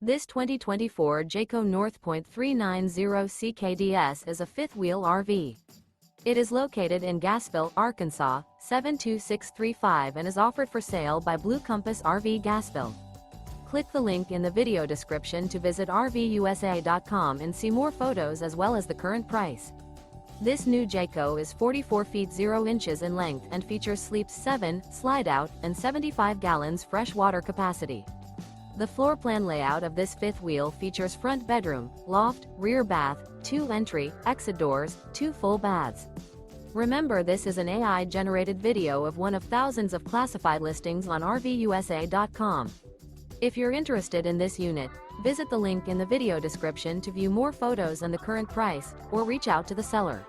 This 2024 Jayco North Point 390 CKDS is a fifth-wheel RV. It is located in Gassville, Arkansas, 72635 and is offered for sale by Blue Compass RV Gassville. Click the link in the video description to visit RVUSA.com and see more photos as well as the current price. This new Jayco is 44 feet 0 inches in length and features sleeps 7, slide-out, and 75 gallons fresh water capacity. The floor plan layout of this fifth wheel features front bedroom, loft, rear bath, 2 entry, exit doors, 2 full baths. Remember, this is an AI-generated video of one of thousands of classified listings on RVUSA.com. If you're interested in this unit, visit the link in the video description to view more photos and the current price, or reach out to the seller.